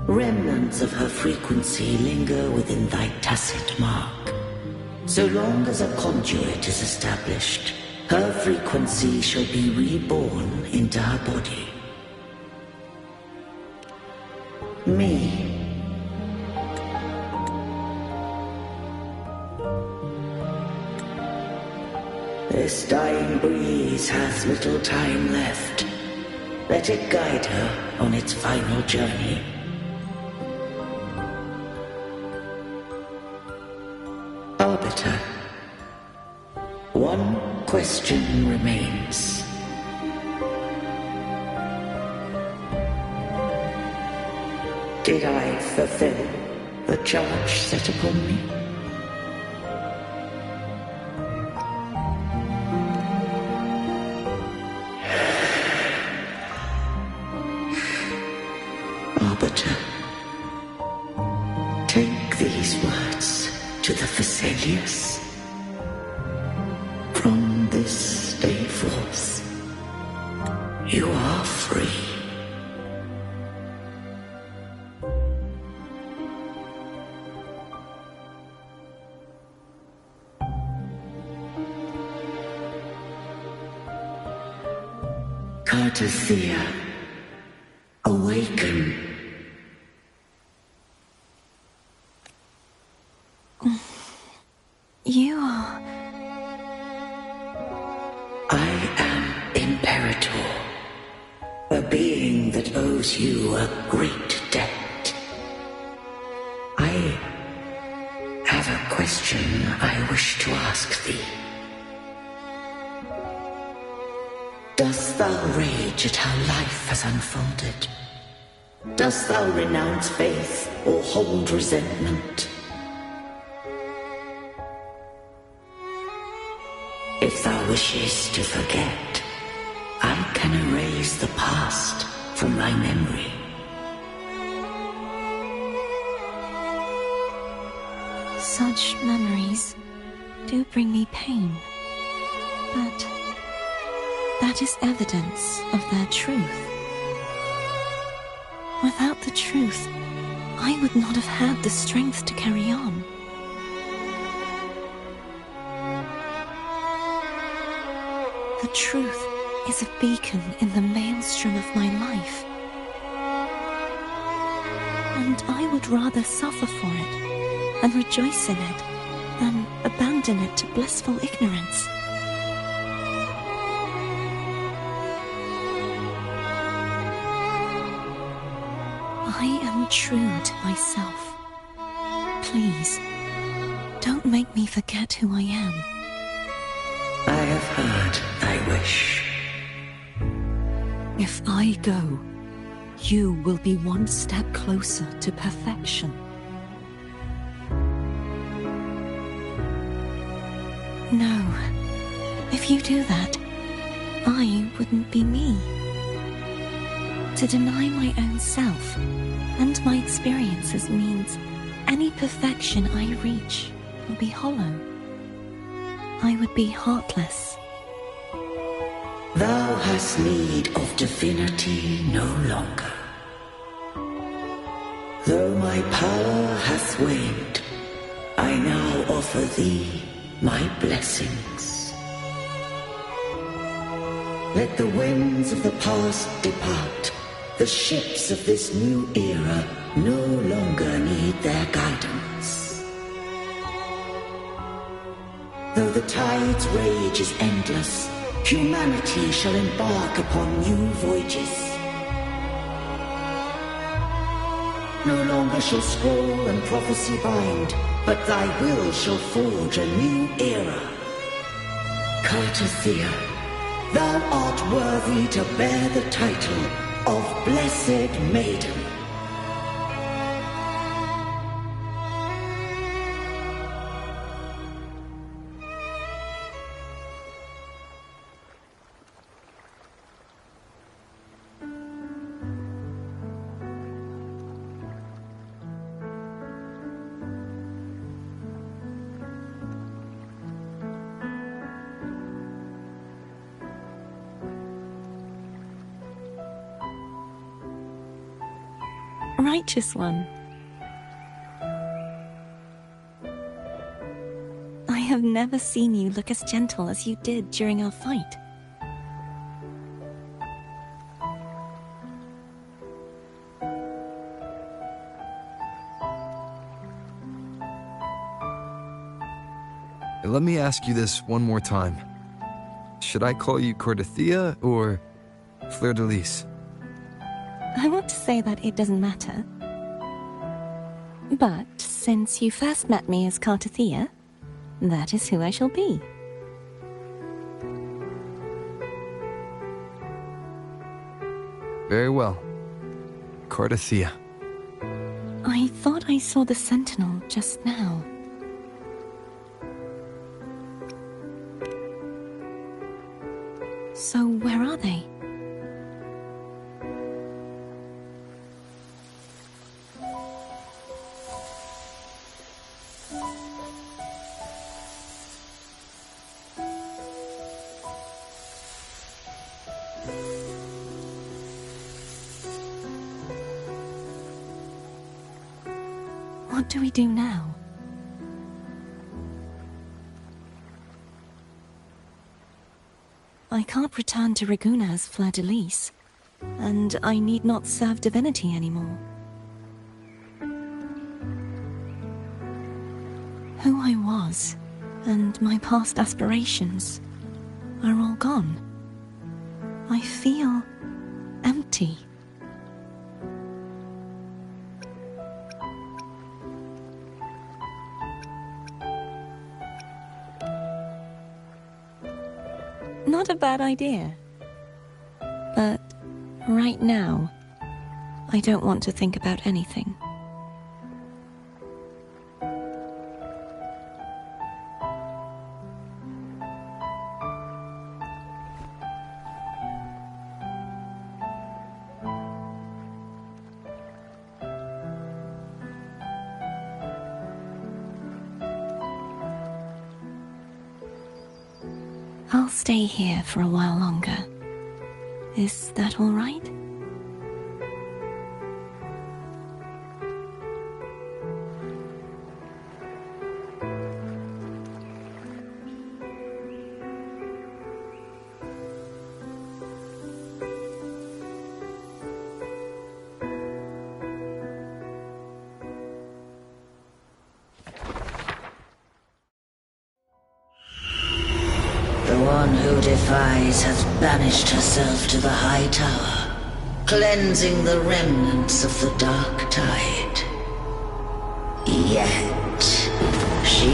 Remnants of her frequency linger within thy tacit mark. So long as a conduit is established, her frequency shall be reborn into her body. Me. This dying breeze hath little time left. Let it guide her on its final journey. Arbiter, one question remains. Did I fulfill the charge set upon me? Arbiter, take these words to the Vesalius. From this day forth, you are free. Cardathea, awaken. You are... I am Imperator, a being that owes you a great debt. I have a question I wish to ask thee. Dost thou rage at how life has unfolded? Dost thou renounce faith or hold resentment? If thou wishes to forget, I can erase the past from thy memory. Such memories do bring me pain, but that is evidence of their truth. Without the truth, I would not have had the strength to carry on. The truth is a beacon in the maelstrom of my life. And I would rather suffer for it and rejoice in it than abandon it to blissful ignorance. I am true to myself. Please, don't make me forget who I am. I have heard thy wish. If I go, you will be one step closer to perfection. No, if you do that, I wouldn't be me. To deny my own self and my experiences means any perfection I reach will be hollow. I would be heartless. Thou hast need of divinity no longer. Though my power hath waned, I now offer thee my blessings. Let the winds of the past depart. The ships of this new era no longer need their guidance. Though the tide's rage is endless, humanity shall embark upon new voyages. No longer shall scroll and prophecy bind, but thy will shall forge a new era. Cartothea, thou art worthy to bear the title of Blessed Maiden. Righteous one. I have never seen you look as gentle as you did during our fight. Let me ask you this one more time. Should I call you Cartothea or Fleur-de-Lis? I want to say that it doesn't matter. But since you first met me as Cartothea, that is who I shall be. Very well. Cartothea. I thought I saw the Sentinel just now. So where are they? What do we do now? I can't return to Reguna as Fleur-de-Lis, and I need not serve Divinity anymore. Who I was, and my past aspirations are all gone. I feel empty. Not a bad idea. But right now, I don't want to think about anything. I'll stay here for a while longer. Is that all right? The one who defies has banished herself to the high tower, cleansing the remnants of the dark tide. Yet, she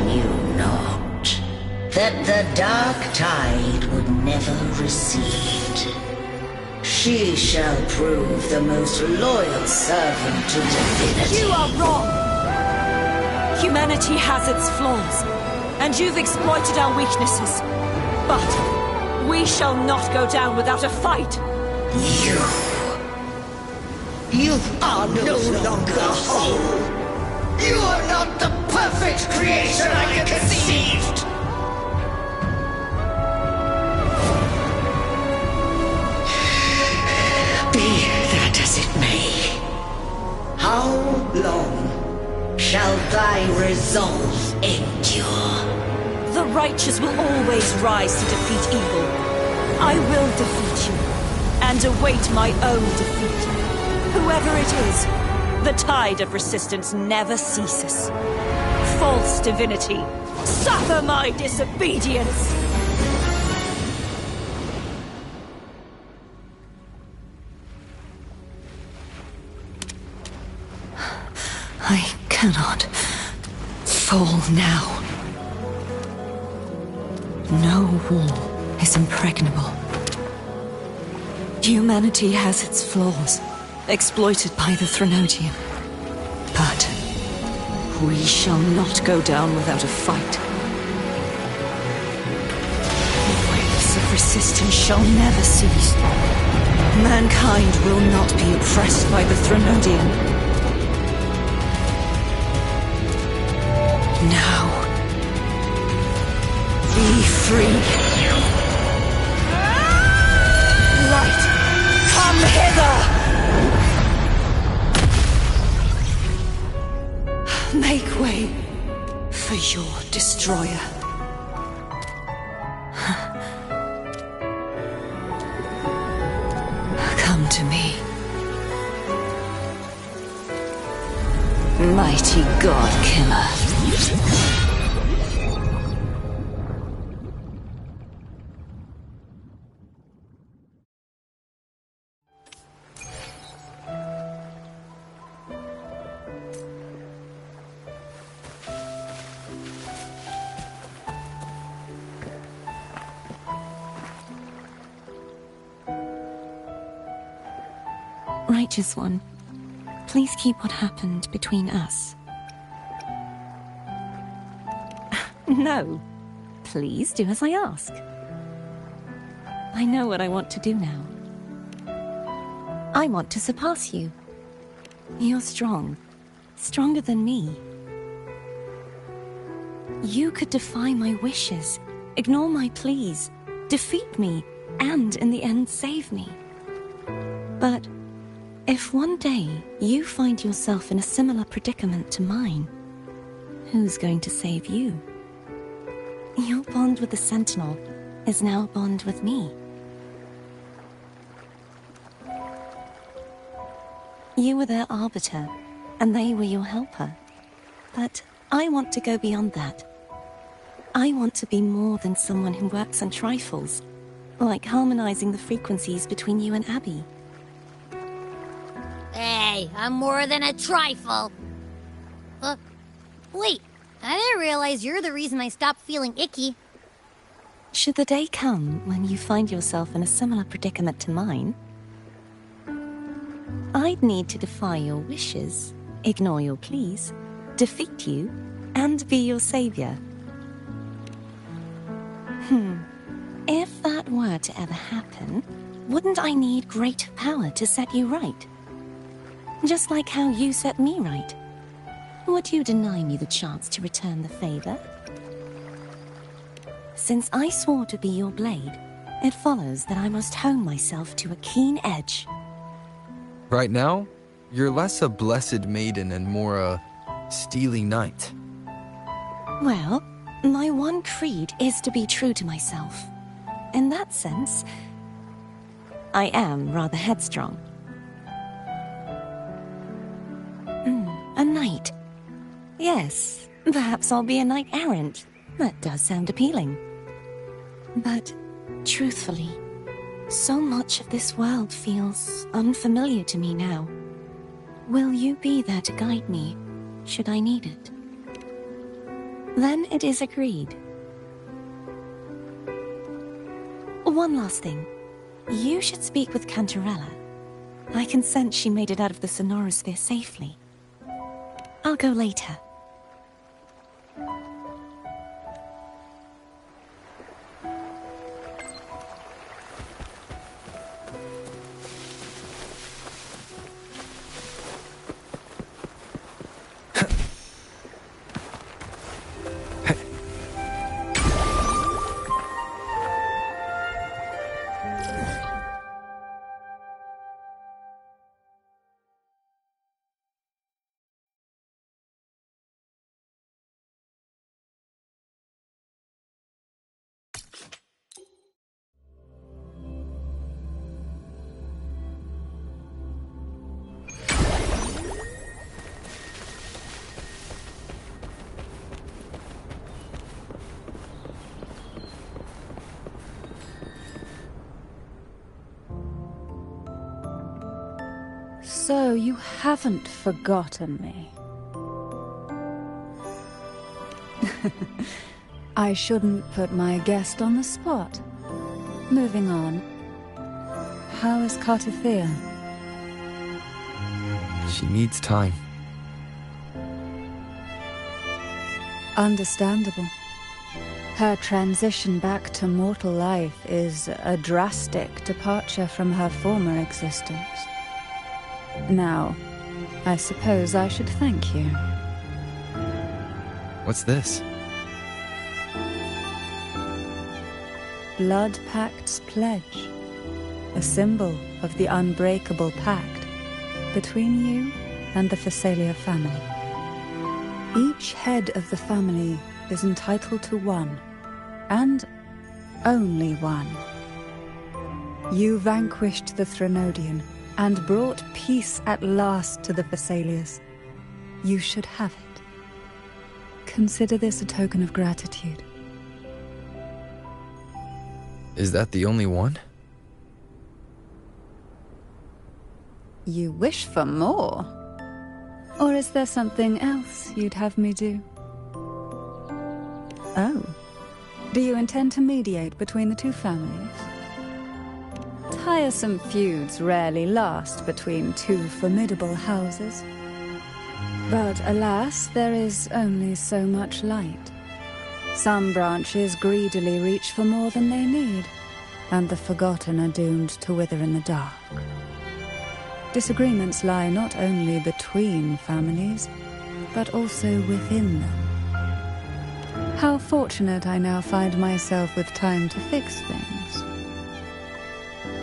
knew not that the dark tide would never recede. She shall prove the most loyal servant to Divinity. You are wrong! Humanity has its flaws, and you've exploited our weaknesses. But we shall not go down without a fight. You are no longer whole. You are not the perfect creation I conceived. Be that as it may, how long shall thy resolve endure? The righteous will always rise to defeat evil. I will defeat you, and await my own defeat. Whoever it is, the tide of resistance never ceases. False divinity, suffer my disobedience! I cannot fall now. No wall is impregnable. Humanity has its flaws, exploited by the Threnodian. But we shall not go down without a fight. The waves of resistance shall never cease. Mankind will not be oppressed by the Threnodian. Now, be free. Light, come hither! Make way for your destroyer. Come to me. Mighty God Killer. Righteous One, please keep what happened between us. No, please do as I ask. I know what I want to do now. I want to surpass you. You're strong, stronger than me. You could defy my wishes, ignore my pleas, defeat me, and in the end save me. But if one day you find yourself in a similar predicament to mine, who's going to save you? Your bond with the Sentinel is now a bond with me. You were their arbiter, and they were your helper. But I want to go beyond that. I want to be more than someone who works on trifles, like harmonizing the frequencies between you and Abby. Hey, I'm more than a trifle. Wait, I didn't realize you're the reason I stopped feeling icky. Should the day come when you find yourself in a similar predicament to mine, I'd need to defy your wishes, ignore your pleas, defeat you, and be your savior. If that were to ever happen, wouldn't I need great power to set you right? Just like how you set me right. Would you deny me the chance to return the favor? Since I swore to be your blade, it follows that I must hone myself to a keen edge. Right now, you're less a blessed maiden and more a steely knight. Well, my one creed is to be true to myself. In that sense, I am rather headstrong. A knight. Yes, perhaps I'll be a knight errant. That does sound appealing. But, truthfully, so much of this world feels unfamiliar to me now. Will you be there to guide me, should I need it? Then it is agreed. One last thing. You should speak with Cantarella. I can sense she made it out of the sonorosphere safely. I'll go later. So you haven't forgotten me. I shouldn't put my guest on the spot. Moving on. How is Cartithea? She needs time. Understandable. Her transition back to mortal life is a drastic departure from her former existence. Now, I suppose I should thank you. What's this? Blood Pact's pledge. A symbol of the unbreakable pact between you and the Phasalia family. Each head of the family is entitled to one, and only one. You vanquished the Threnodian and brought peace at last to the Phasalias. You should have it. Consider this a token of gratitude. Is that the only one? You wish for more? Or is there something else you'd have me do? Oh. Do you intend to mediate between the two families? Tiresome feuds rarely last between two formidable houses. But alas, there is only so much light. Some branches greedily reach for more than they need, and the forgotten are doomed to wither in the dark. Disagreements lie not only between families, but also within them. How fortunate I now find myself with time to fix things.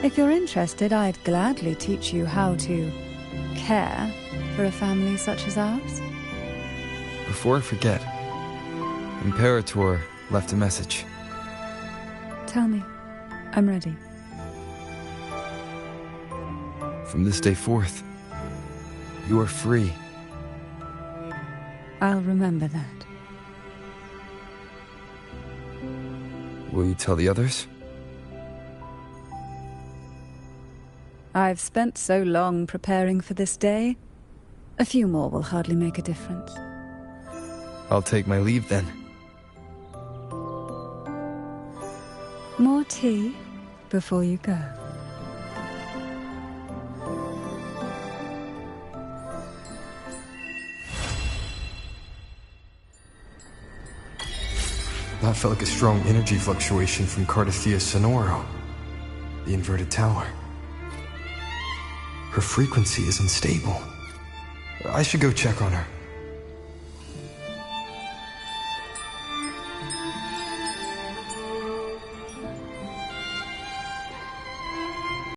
If you're interested, I'd gladly teach you how to care for a family such as ours. Before I forget, Imperator left a message. Tell me. I'm ready. From this day forth, you are free. I'll remember that. Will you tell the others? I've spent so long preparing for this day. A few more will hardly make a difference. I'll take my leave then. More tea before you go. That felt like a strong energy fluctuation from Cardathia Sonoro, the inverted tower. Her frequency is unstable. I should go check on her.